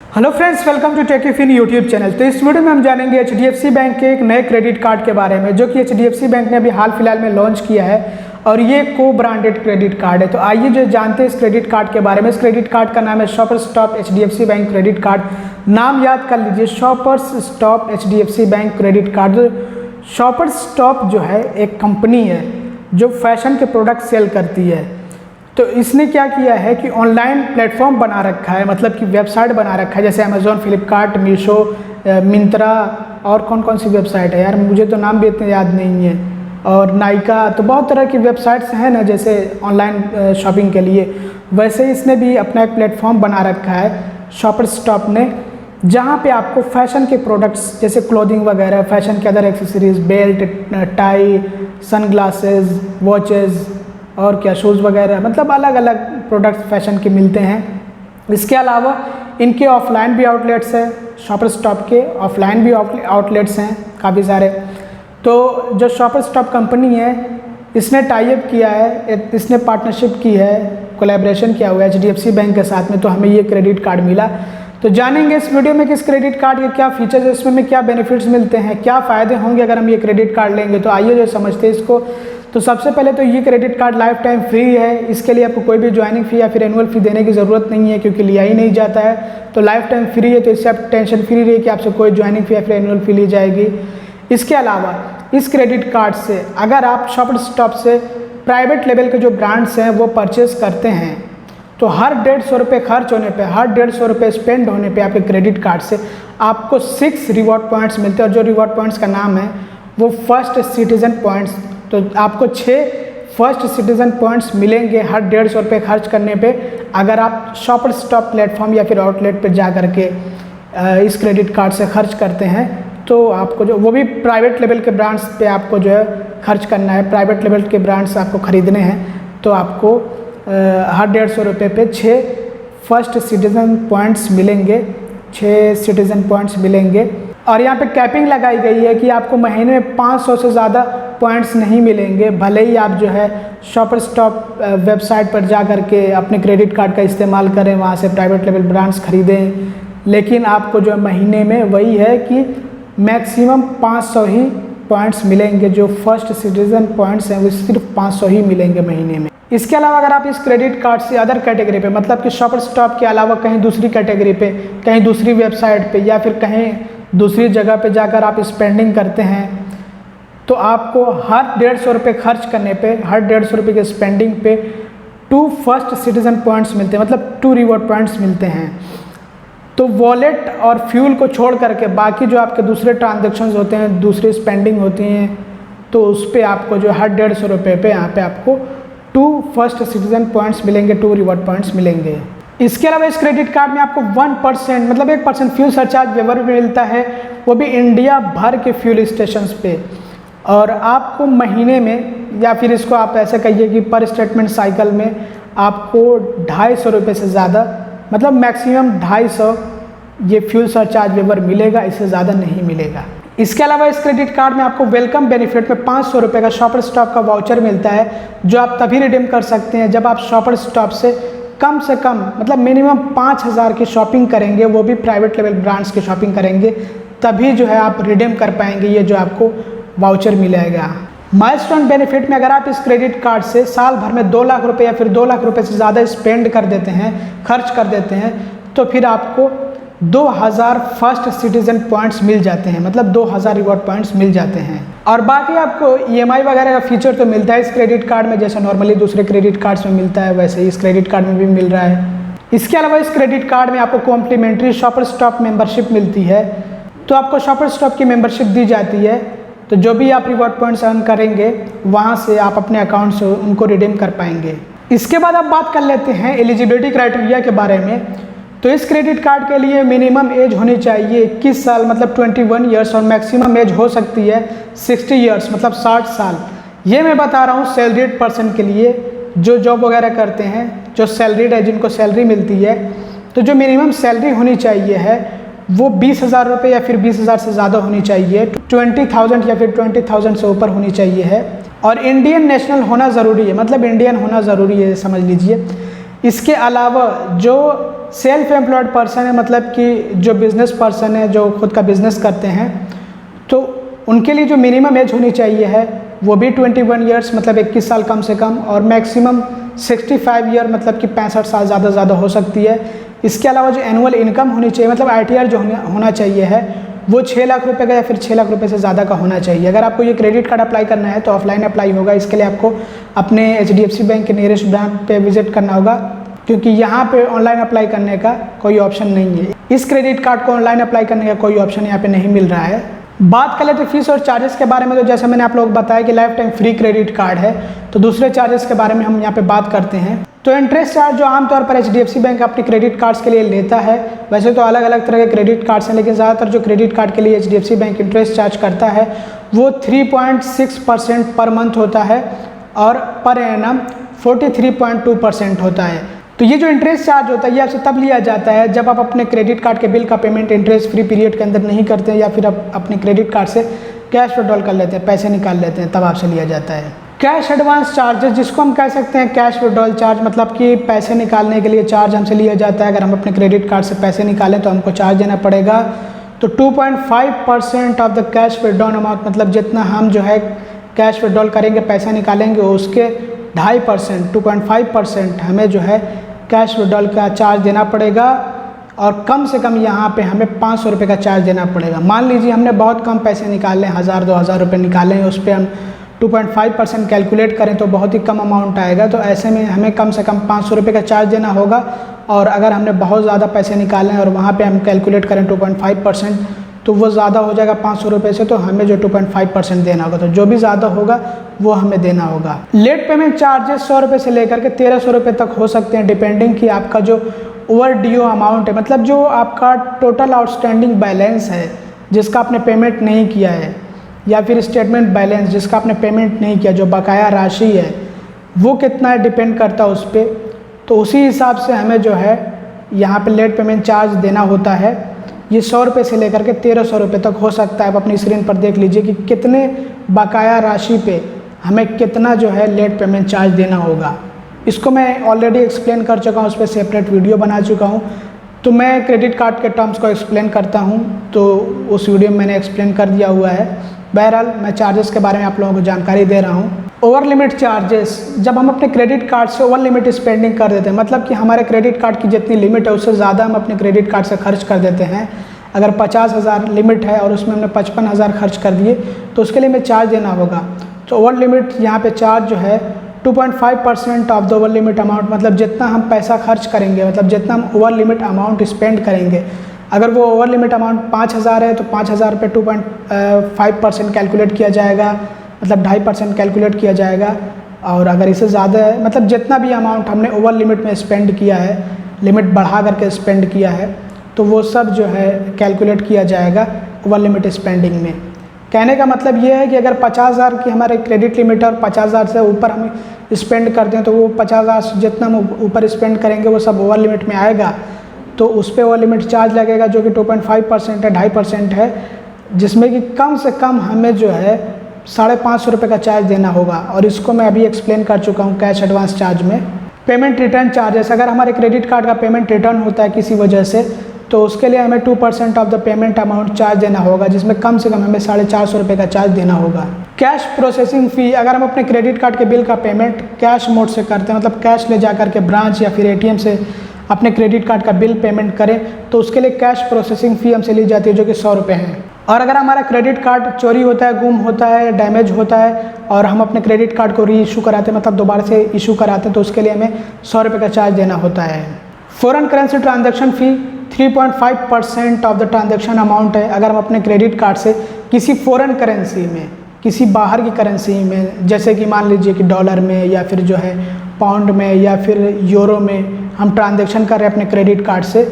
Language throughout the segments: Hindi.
Hello friends, welcome to Techifin YouTube channel. तो इस वीडियो में हम जानेंगे HDFC बैंक के एक नए क्रेडिट कार्ड के बारे में, जो कि HDFC बैंक ने अभी हाल फिलहाल में लॉन्च किया है और ये को ब्रांडेड क्रेडिट कार्ड है। तो आइए जो जानते हैं इस क्रेडिट कार्ड के बारे में। इस क्रेडिट कार्ड का नाम है shoppers stop HDFC bank credit card. नाम याद कर लीजिए, shoppers stop HDFC bank credit card. Shoppers stop जो है एक कंपनी है जो फैशन के प्रोडक्ट सेल करती है। तो इसने क्या किया है कि ऑनलाइन प्लेटफॉर्म बना रखा है, मतलब कि वेबसाइट बना रखा है, जैसे अमेज़ॉन, फ्लिपकार्ट, मीशो, मिंत्रा और कौन कौन सी वेबसाइट है यार, मुझे तो नाम भी इतने याद नहीं है, और नायका। तो बहुत तरह की वेबसाइट्स हैं ना, जैसे ऑनलाइन शॉपिंग के लिए। वैसे ही इसने भी अपना एक प्लेटफॉर्म बना रखा है शॉपर्स स्टॉप ने, जहाँ पे आपको फैशन के प्रोडक्ट्स जैसे क्लोथिंग वगैरह, फैशन के other accessories, belt, tie, sunglasses, watches और क्या शूज़ वगैरह, मतलब अलग अलग प्रोडक्ट्स फैशन के मिलते हैं। इसके अलावा इनके ऑफलाइन भी आउटलेट्स हैं, शॉपर्स स्टॉप के ऑफलाइन भी आउटलेट्स हैं काफ़ी सारे। तो जो शॉपर्स स्टॉप कंपनी है, इसने टाई अप किया है, इसने पार्टनरशिप की है, कोलैबोरेशन किया हुआ है HDFC बैंक के साथ में, तो हमें ये क्रेडिट कार्ड मिला। तो जानेंगे इस वीडियो में कि इस क्रेडिट कार्ड के क्या फीचर्स है, इसमें क्या बेनिफिट्स मिलते हैं, क्या फ़ायदे होंगे अगर हम ये क्रेडिट कार्ड लेंगे। तो आइए जो समझते हैं इसको। तो सबसे पहले तो ये credit card life time free है। इसके लिए आपको कोई भी ज्वाइनिंग फ़ी या फिर एनुअल फ़ी देने की ज़रूरत नहीं है, क्योंकि लिया ही नहीं जाता है। तो लाइफ टाइम फ्री है, तो इससे आप टेंशन फ्री रहिए कि आपसे कोई ज्वाइनिंग फ़ी या फिर एनुअल फ़ी ली जाएगी। इसके अलावा इस क्रेडिट कार्ड से अगर आप शॉपर्स स्टॉप से प्राइवेट लेवल के जो ब्रांड्स हैं वो परचेज़ करते हैं, तो हर 150 रुपये खर्च होने पे, हर 150 रुपये स्पेंड होने पे आपके क्रेडिट कार्ड से आपको 6 रिवॉर्ड पॉइंट्स मिलते हैं। और जो रिवॉर्ड पॉइंट्स का नाम है वो फर्स्ट सिटीज़न पॉइंट्स। तो आपको 6 फर्स्ट सिटीज़न पॉइंट्स मिलेंगे हर 150 रुपये खर्च करने पे, अगर आप शॉपर्स स्टॉप प्लेटफॉर्म या फिर आउटलेट पर जा करके इस क्रेडिट कार्ड से खर्च करते हैं। तो आपको जो वो भी प्राइवेट लेवल के ब्रांड्स पे आपको जो है खर्च करना है, प्राइवेट लेवल के ब्रांड्स आपको ख़रीदने हैं, तो आपको हर 150 रुपये पे 6 फर्स्ट सिटीज़न पॉइंट्स मिलेंगे, 6 सिटीज़न पॉइंट्स मिलेंगे। और यहाँ पे कैपिंग लगाई गई है कि आपको महीने में 500 से ज़्यादा पॉइंट्स नहीं मिलेंगे, भले ही आप जो है शॉपर्स स्टॉप वेबसाइट पर जा कर के अपने क्रेडिट कार्ड का इस्तेमाल करें, वहाँ से प्राइवेट लेवल ब्रांड्स खरीदें, लेकिन आपको जो महीने में वही है कि मैक्सिमम 500 ही पॉइंट्स मिलेंगे। जो फर्स्ट सिटीज़न पॉइंट्स हैं वो सिर्फ 500 ही मिलेंगे महीने में। इसके अलावा अगर आप इस क्रेडिट कार्ड से अदर कैटेगरी पे, मतलब कि शॉपर्स स्टॉप के अलावा कहीं दूसरी कैटेगरी पे, कहीं दूसरी वेबसाइट पे या फिर कहीं दूसरी जगह पे जाकर आप स्पेंडिंग करते हैं, तो आपको हर 150 रुपये खर्च करने पे, हर 150 रुपये के स्पेंडिंग पे 2 फर्स्ट सिटीज़न पॉइंट्स मिलते हैं, मतलब 2 रिवॉर्ड पॉइंट्स मिलते हैं। तो वॉलेट और फ्यूल को छोड़ करके बाकी जो आपके दूसरे ट्रांजेक्शन्स होते हैं, दूसरी स्पेंडिंग होती हैं, तो उस पर आपको जो हर 150 रुपये पे यहाँ पे आपको 2 फर्स्ट सिटीज़न पॉइंट्स मिलेंगे, 2 रिवॉर्ड पॉइंट्स मिलेंगे। इसके अलावा इस क्रेडिट कार्ड में आपको 1% मतलब 1% फ्यूल सरचार्ज वेवर भी मिलता है, वो भी इंडिया भर के फ्यूल स्टेशंस पे। और आपको महीने में, या फिर इसको आप ऐसे कहिए कि पर स्टेटमेंट साइकिल में आपको 250 रुपये से ज़्यादा, मतलब मैक्सिमम 250 ये फ्यूल सरचार्ज वेवर मिलेगा, इससे ज़्यादा नहीं मिलेगा। इसके अलावा इस क्रेडिट कार्ड में आपको वेलकम बेनिफिट में 500 रुपये का शॉपर्स स्टॉप का वाउचर मिलता है, जो आप तभी रिडीम कर सकते हैं जब आप शॉपर्स स्टॉप से कम मतलब मिनिमम 5000 की शॉपिंग करेंगे, वो भी प्राइवेट लेवल ब्रांड्स की शॉपिंग करेंगे, तभी जो है आप रिडीम कर पाएंगे ये जो आपको वाउचर मिलेगा। माइलस्टोन बेनिफिट में अगर आप इस क्रेडिट कार्ड से साल भर में 2 लाख रुपये या फिर 2 लाख रुपये से ज़्यादा स्पेंड कर देते हैं, खर्च कर देते हैं, तो फिर आपको 2000 फर्स्ट सिटीज़न पॉइंट्स मिल जाते हैं, मतलब 2000 रिवॉर्ड पॉइंट्स मिल जाते हैं। और बाकी आपको EMI वगैरह का फीचर तो मिलता है इस क्रेडिट कार्ड में, जैसे नॉर्मली दूसरे क्रेडिट कार्ड्स में मिलता है, वैसे ही इस क्रेडिट कार्ड में भी मिल रहा है। इसके अलावा इस क्रेडिट कार्ड में आपको कॉम्प्लीमेंट्री शॉपर्स स्टॉप मेंबरशिप मिलती है। तो आपको शॉपर्स स्टॉप की मेंबरशिप दी जाती है, तो जो भी आप रिवॉर्ड पॉइंट्स अर्न करेंगे वहाँ से आप अपने अकाउंट से उनको रिडीम कर पाएंगे। इसके बाद आप बात कर लेते हैं एलिजिबिलिटी क्राइटेरिया के बारे में। तो इस क्रेडिट कार्ड के लिए मिनिमम एज होनी चाहिए 21 साल, मतलब 21 ईयर्स, और मैक्सिमम एज हो सकती है 60 ईयर्स, मतलब 60 साल। ये मैं बता रहा हूँ सैलरीड पर्सन के लिए, जो जॉब वगैरह करते हैं, जो सैलरीड है, जिनको सैलरी मिलती है। तो जो मिनिमम सैलरी होनी चाहिए है वो 20,000 रुपये या फिर 20,000 से ज़्यादा होनी चाहिए, 20,000 या फिर 20,000 से ऊपर होनी चाहिए है। और इंडियन नेशनल होना ज़रूरी है, मतलब इंडियन होना ज़रूरी है, समझ लीजिए। इसके अलावा जो सेल्फ एम्प्लॉयड पर्सन है, मतलब कि जो बिज़नेस पर्सन है, जो खुद का बिज़नेस करते हैं, तो उनके लिए जो मिनिमम एज होनी चाहिए है वो भी 21 ईयर्स, मतलब 21 साल कम से कम, और मैक्सिमम 65 ईयर, मतलब कि 65 साल ज़्यादा हो सकती है। इसके अलावा जो एनुअल इनकम होनी चाहिए, मतलब ITR जो होना चाहिए है वो 6 लाख रुपए का या फिर 6 लाख रुपए से ज़्यादा का होना चाहिए। अगर आपको ये क्रेडिट कार्ड अप्लाई करना है तो ऑफलाइन अप्लाई होगा। इसके लिए आपको अपने HDFC बैंक के नियरेस्ट ब्रांच पे विजिट करना होगा, क्योंकि यहाँ पे ऑनलाइन अप्लाई करने का कोई ऑप्शन नहीं है। इस क्रेडिट कार्ड को ऑनलाइन अप्लाई करने का कोई ऑप्शन यहाँ पे नहीं मिल रहा है। बात कर लेते फीस और चार्जेस के बारे में, तो जैसे मैंने आप लोगों को बताया कि life time free credit card है, तो दूसरे चार्जेस के बारे में हम यहाँ पे बात करते हैं। तो इंटरेस्ट चार्ज जो आमतौर पर HDFC बैंक अपने क्रेडिट कार्ड्स के लिए लेता है, वैसे तो अलग अलग तरह के क्रेडिट कार्ड्स हैं, लेकिन ज़्यादातर जो क्रेडिट कार्ड के लिए HDFC बैंक इंटरेस्ट चार्ज करता है वो 3.6% पर मंथ होता है और पर एनम 43.2% होता है। तो ये जो इंटरेस्ट चार्ज होता है ये आपसे तब लिया जाता है जब आप अपने क्रेडिट कार्ड के बिल का पेमेंट इंटरेस्ट फ्री पीरियड के अंदर नहीं करते हैं, या फिर आप अपने क्रेडिट कार्ड से कैश विड्रॉल कर लेते हैं, पैसे निकाल लेते हैं, तब आपसे लिया जाता है। कैश एडवांस चार्जेस, जिसको हम कह सकते हैं कैश विड्रॉल चार्ज, मतलब कि पैसे निकालने के लिए चार्ज हमसे लिया जाता है। अगर हम अपने क्रेडिट कार्ड से पैसे निकालें तो हमको चार्ज देना पड़ेगा। तो 2.5% of the cash withdrawal amount, मतलब जितना हम जो है कैश विड्रॉल करेंगे, पैसा निकालेंगे, उसके 2.5%, 2.5% हमें जो है कैश विड्रॉल का चार्ज देना पड़ेगा। और कम से कम यहाँ पे हमें 500 रुपये का चार्ज देना पड़ेगा। मान लीजिए हमने बहुत कम पैसे निकाले, 1000-2000 रुपये निकाले हैं, उस पर हम 2.5% कैलकुलेट करें तो बहुत ही कम अमाउंट आएगा। तो ऐसे में हमें कम से कम 500 रुपये का चार्ज देना होगा। और अगर हमने बहुत ज़्यादा पैसे निकाले हैं और वहाँ पे हम कैलकुलेट करें 2.5%, तो वो ज़्यादा हो जाएगा 500 रुपये से, तो हमें जो 2.5% देना होगा, तो जो भी ज़्यादा होगा वो हमें देना होगा। लेट पेमेंट चार्जेस 100 रुपये से लेकर के 1300 रुपये तक हो सकते हैं, डिपेंडिंग कि आपका जो ओवर ड्यू अमाउंट है, मतलब जो आपका टोटल आउटस्टैंडिंग बैलेंस है जिसका आपने पेमेंट नहीं किया है, या फिर स्टेटमेंट बैलेंस जिसका आपने पेमेंट नहीं किया, जो बकाया राशि है वो कितना है, डिपेंड करता है उस पर। तो उसी हिसाब से हमें जो है यहाँ पे लेट पेमेंट चार्ज देना होता है। ये 100 रुपये से लेकर के 1300 रुपये तक हो सकता है। आप अपनी स्क्रीन पर देख लीजिए कि कितने बकाया राशि पे हमें कितना जो है लेट पेमेंट चार्ज देना होगा। इसको मैं ऑलरेडी एक्सप्लेन कर चुका हूँ, उस पर सेपरेट वीडियो बना चुका हूँ। तो मैं क्रेडिट कार्ड के टर्म्स को एक्सप्लेन करता हूँ, तो उस वीडियो में मैंने एक्सप्लेन कर दिया हुआ है। बहरहाल मैं चार्जेस के बारे में आप लोगों को जानकारी दे रहा हूँ। ओवर लिमिट चार्जेस, जब हम अपने क्रेडिट कार्ड से ओवर लिमिट स्पेंडिंग कर देते हैं, मतलब कि हमारे क्रेडिट कार्ड की जितनी लिमिट है उससे ज़्यादा हम अपने क्रेडिट कार्ड से खर्च कर देते हैं। अगर 50,000 लिमिट है और उसमें हमने 55,000 खर्च कर दिए तो उसके लिए हमें चार्ज देना होगा। तो ओवर लिमिट यहाँ पे चार्ज जो है 2.5% of the over limit amount, मतलब जितना हम पैसा खर्च करेंगे, मतलब जितना हम ओवर लिमिट अमाउंट स्पेंड करेंगे, अगर वो ओवर लिमिट अमाउंट 5,000 है तो 5,000 पे 2.5% कैलकुलेट किया जाएगा, मतलब 2.5% कैलकुलेट किया जाएगा। और अगर इससे ज़्यादा है, मतलब जितना भी अमाउंट हमने ओवर लिमिट में स्पेंड किया है, लिमिट बढ़ा करके स्पेंड किया है, तो वो सब जो है कैलकुलेट किया जाएगा ओवर लिमिट स्पेंडिंग में। कहने का मतलब ये है कि अगर 50,000 की हमारे क्रेडिट लिमिट है और 50,000 से ऊपर हम स्पेंड करते हैं, तो वो 50,000 से जितना हम ऊपर स्पेंड करेंगे वो सब ओवर लिमिट में आएगा, तो उस पर ओवर लिमिट चार्ज लगेगा, जो कि 2.5% है, 2.5% है, जिसमें कि कम से कम हमें जो है 550 रुपये का चार्ज देना होगा। और इसको मैं अभी एक्सप्लेन कर चुका हूँ कैश एडवांस चार्ज में। पेमेंट रिटर्न चार्जेस, अगर हमारे क्रेडिट कार्ड का पेमेंट रिटर्न होता है किसी वजह से, तो उसके लिए हमें 2% of the payment amount charge देना होगा, जिसमें कम से कम हमें 450 रुपये का चार्ज देना होगा। कैश प्रोसेसिंग फ़ी, अगर हम अपने क्रेडिट कार्ड के बिल का पेमेंट कैश मोड से करते हैं, मतलब कैश ले जा करके ब्रांच या फिर ATM से अपने क्रेडिट कार्ड का बिल पेमेंट करें, तो उसके लिए कैश प्रोसेसिंग फ़ी हमसे ली जाती है, जो कि 100 रुपये है। और अगर हमारा क्रेडिट कार्ड चोरी होता है, गुम होता है, डैमेज होता है और हम अपने क्रेडिट कार्ड को री इशू कराते हैं, मतलब दोबारा से इशू कराते हैं, तो उसके लिए हमें 100 रुपये का चार्ज देना होता है। Foreign currency transaction fee 3.5% of the transaction amount है। अगर हम अपने क्रेडिट कार्ड से किसी फॉरेन करेंसी में, किसी बाहर की करेंसी में, जैसे कि मान लीजिए कि डॉलर में या फिर जो है पाउंड में या फिर यूरो में हम ट्रांजैक्शन कर रहे हैं अपने क्रेडिट कार्ड से,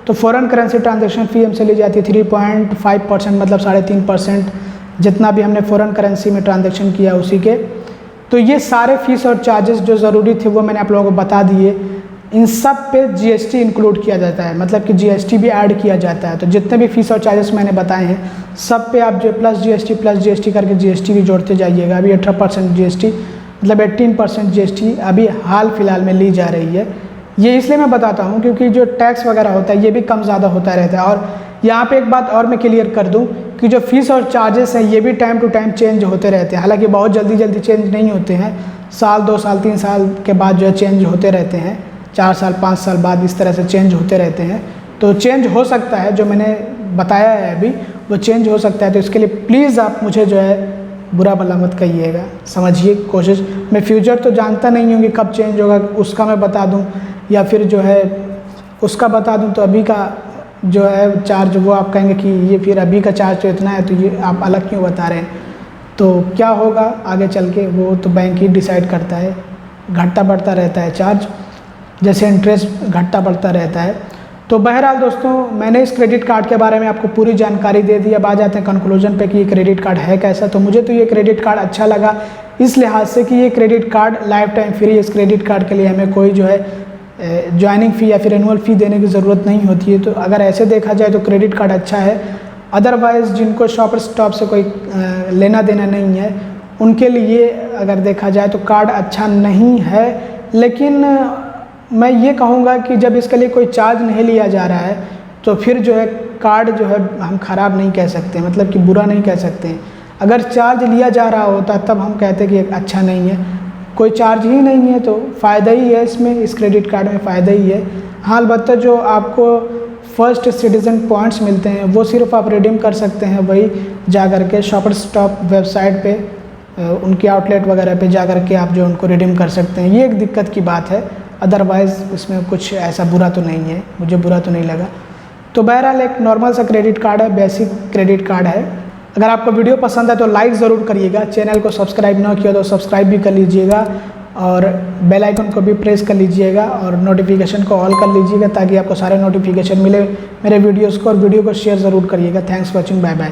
तो फॉरेन करेंसी ट्रांजैक्शन फ़ी हमसे ली जाती है 3.5%, मतलब 3.5%, जितना भी हमने फॉरेन करेंसी में ट्रांजैक्शन किया उसी के। तो ये सारे फीस और चार्जेस जो ज़रूरी थे वो मैंने आप लोगों को बता दिए। इन सब पे GST इंक्लूड किया जाता है, मतलब कि GST भी ऐड किया जाता है। तो जितने भी फीस और चार्जेस मैंने बताए हैं सब पे आप जो प्लस GST करके GST भी जोड़ते जाइएगा। अभी 18% GST, मतलब 18% GST अभी हाल फिलहाल में ली जा रही है ये इसलिए मैं बताता हूँ क्योंकि जो टैक्स वगैरह होता है ये भी कम ज़्यादा होता रहता है। और यहाँ पे एक बात और मैं क्लियर कर दूँ कि जो फ़ीस और चार्जेस हैं ये भी टाइम टू टाइम चेंज होते रहते हैं। हालांकि बहुत जल्दी चेंज नहीं होते हैं, साल 2 साल 3 साल के बाद जो है चेंज होते रहते हैं, 4 साल 5 साल बाद इस तरह से चेंज होते रहते हैं। तो चेंज हो सकता है, जो मैंने बताया है अभी वो चेंज हो सकता है। तो इसके लिए प्लीज़ आप मुझे जो है बुरा भला मत कहिएगा, समझिए कोशिश। मैं फ्यूचर तो जानता नहीं हूँ कि कब चेंज होगा, उसका मैं बता दूँ या फिर जो है उसका बता दूँ तो अभी का जो है चार्ज वो आप कहेंगे कि ये फिर अभी का चार्ज तो इतना है, तो ये आप अलग क्यों बता रहे हैं। तो क्या होगा आगे चल के वो तो बैंक ही डिसाइड करता है। घटता बढ़ता रहता है चार्ज, जैसे इंटरेस्ट घटता बढ़ता रहता है। तो बहरहाल दोस्तों, मैंने इस क्रेडिट कार्ड के बारे में आपको पूरी जानकारी दे दी। अब आ जाते हैं कंक्लूजन पे कि ये क्रेडिट कार्ड है कैसा। तो मुझे तो ये क्रेडिट कार्ड अच्छा लगा इस लिहाज से कि ये credit card life time free. इस क्रेडिट कार्ड के लिए हमें कोई जो है ज्वाइनिंग फ़ी या फिर एनुअल फ़ी देने की ज़रूरत नहीं होती है। तो अगर ऐसे देखा जाए तो क्रेडिट कार्ड अच्छा है। अदरवाइज़ जिनको शॉपर स्टॉप से कोई लेना देना नहीं है उनके लिए अगर देखा जाए तो कार्ड अच्छा नहीं है। लेकिन मैं ये कहूँगा कि जब इसके लिए कोई चार्ज नहीं लिया जा रहा है तो फिर जो है कार्ड जो है हम ख़राब नहीं कह सकते, मतलब कि बुरा नहीं कह सकते। अगर चार्ज लिया जा रहा होता तब हम कहते कि अच्छा नहीं है। कोई चार्ज ही नहीं है तो फ़ायदा ही है इसमें, इस क्रेडिट कार्ड में फ़ायदा ही है। हाँ, अलबत्ता जो आपको फर्स्ट सिटीज़न पॉइंट्स मिलते हैं वो सिर्फ आप रिडीम कर सकते हैं वही जा कर के शॉपर स्टॉप वेबसाइट पे, उनकी आउटलेट वगैरह पे जा कर के आप जो उनको रिडीम कर सकते हैं। ये एक दिक्कत की बात है, अदरवाइज़ इसमें कुछ ऐसा बुरा तो नहीं है, मुझे बुरा तो नहीं लगा। तो बहरहाल एक नॉर्मल सा क्रेडिट कार्ड है, बेसिक क्रेडिट कार्ड है। अगर आपको वीडियो पसंद है तो लाइक ज़रूर करिएगा, चैनल को सब्सक्राइब ना किया तो सब्सक्राइब भी कर लीजिएगा और बेल आइकन को भी प्रेस कर लीजिएगा और नोटिफिकेशन को ऑल कर लीजिएगा ताकि आपको सारे नोटिफिकेशन मिले मेरे वीडियोज़ को। और वीडियो को शेयर ज़रूर करिएगा। Thanks for watching, bye bye.